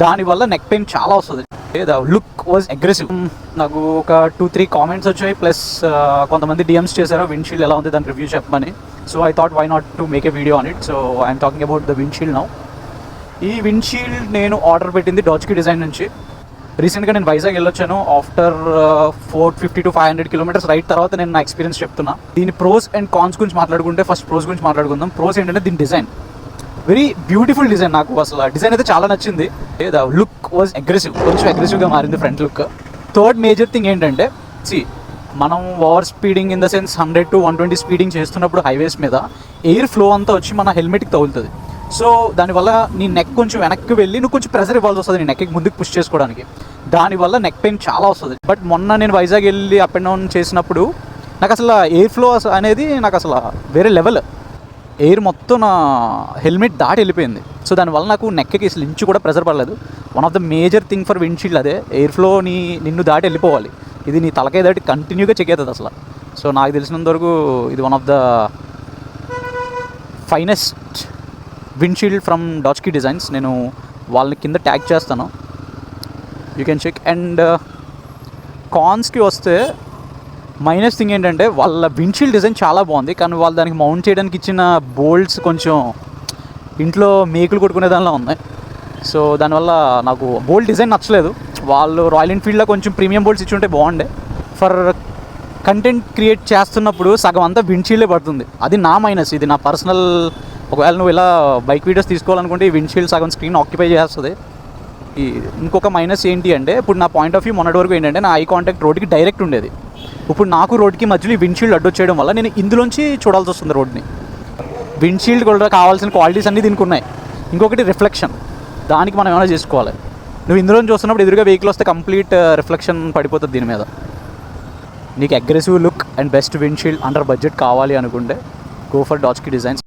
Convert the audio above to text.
దానివల్ల neck pain చాలా వస్తుంది. The look was aggressive. నాకు ఒక 2-3 కామెంట్స్ వచ్చాయి, ప్లస్ కొంతమంది డిఎమ్స్ చేశారు విండ్షీల్డ్ ఎలా ఉంది దాని రివ్యూ చెప్పమని. So I thought why not to make a video on it. So I'm talking about the windshield now. ఈ విండ్షీల్డ్ నేను ఆర్డర్ పెట్టింది డాచ్కి డిజైన్ నుంచి. రీసెంట్గా నేను వైజాగ్ వెళ్ళొచ్చాను. ఆఫ్టర్ 450 to 500 కిలోమీటర్స్ రైడ్ తర్వాత నేను నా ఎక్స్పీరియన్స్ చెప్తున్నా. దీని ప్రోస్ అండ్ కాన్స్ గురించి మాట్లాడుకుంటే ఫస్ట్ ప్రోస్ గురించి మాట్లాడుకుందాం. ప్రోస్ ఏంటంటే దీని డిజైన్ వెరీ బ్యూటిఫుల్ డిజైన్. నాకు అసలు డిజైన్ అయితే చాలా నచ్చింది. ద లుక్ వాజ్ అగ్రెసివ్, కొంచెం అగ్రెసివ్గా మారింది front look. Third major thing ఏంటంటే మనం over speeding in the sense 100 to 120 speeding చేస్తున్నప్పుడు హైవేస్ మీద ఎయిర్ ఫ్లో అంతా వచ్చి మన హెల్మెట్కి తగులుతుంది. సో దానివల్ల నీ నెక్ కొంచెం వెనక్కి వెళ్ళి నువ్వు కొంచెం ప్రెజర్ ఇవ్వాల్సి వస్తుంది నీ నెక్కి ముందుకు పుష్ చేసుకోవడానికి. దానివల్ల నెక్ పెయిన్ చాలా వస్తుంది. బట్ మొన్న నేను వైజాగ్ వెళ్ళి అప్ అండ్ డౌన్ చేసినప్పుడు నాకు అసలు ఎయిర్ ఫ్లో అనేది నాకు అసలు వేరే లెవెల్. ఎయిర్ మొత్తం నా హెల్మెట్ దాటి వెళ్ళిపోయింది. సో దానివల్ల నాకు నెక్కి అసలు ఇంచు కూడా ప్రెజర్ పడలేదు. One of the major thing for windshield అదే, ఎయిర్ ఫ్లో నిన్ను దాటి వెళ్ళిపోవాలి. ఇది నీ తలకాయ దాటి కంటిన్యూగా చెక్ అవుతుంది అసలు. సో నాకు తెలిసినంత వరకు ఇది one of the finest windshield from డాచ్కి డిజైన్స్. నేను వాళ్ళని కింద ట్యాగ్ చేస్తాను, యూ కెన్ చెక్. అండ్ కాన్స్కి వస్తే మైనస్ థింగ్ ఏంటంటే వాళ్ళ విండ్షీల్డ్ డిజైన్ చాలా బాగుంది, కానీ వాళ్ళు దానికి మౌంట్ చేయడానికి ఇచ్చిన బోల్ట్స్ కొంచెం ఇంట్లో మేకులు కొట్టుకునే దానిలో ఉన్నాయి. సో దానివల్ల నాకు బోల్ట్ డిజైన్ నచ్చలేదు. వాళ్ళు రాయల్ ఎన్ఫీల్డ్లో కొంచెం ప్రీమియం బోల్ట్స్ ఇచ్చి ఉంటే బాగుండే. ఫర్ కంటెంట్ క్రియేట్ చేస్తున్నప్పుడు సగం అంతా విండ్షీల్డే పడుతుంది. అది నా మైనస్, ఇది నా పర్సనల్. ఒకవేళ నువ్వు ఇలా బైక్ వీడియోస్ తీసుకోవాలనుకుంటే ఈ విండ్షీల్డ్ సగం స్క్రీన్ ఆక్యుపై చేస్తుంది. ఇంకొక మైనస్ ఏంటి అంటే, ఇప్పుడు నా పాయింట్ ఆఫ్ వ్యూ మొన్నటి వరకు ఏంటంటే నా ఐ కాంటాక్ట్ రోడ్కి డైరెక్ట్ ఉండేది. ఇప్పుడు నాకు రోడ్కి మధ్యలో ఈ విండ్షీల్డ్ అడ్డొచ్చేయడం వల్ల నేను ఇందులోంచి చూడాల్సి వస్తుంది రోడ్ని. విండ్షీల్డ్ కూడా కావాల్సిన క్వాలిటీస్ అన్నీ దీనికి ఉన్నాయి. ఇంకొకటి రిఫ్లెక్షన్, దానికి మనం ఏమైనా చేసుకోవాలి. నువ్వు ఇందులో చూస్తున్నప్పుడు ఎదురుగా వెహికల్ వస్తే కంప్లీట్ రిఫ్లెక్షన్ పడిపోతుంది దీని మీద. నీకు aggressive look and best windshield under budget కావాలి అనుకుంటే గో ఫర్ డాచ్కి డిజైన్స్.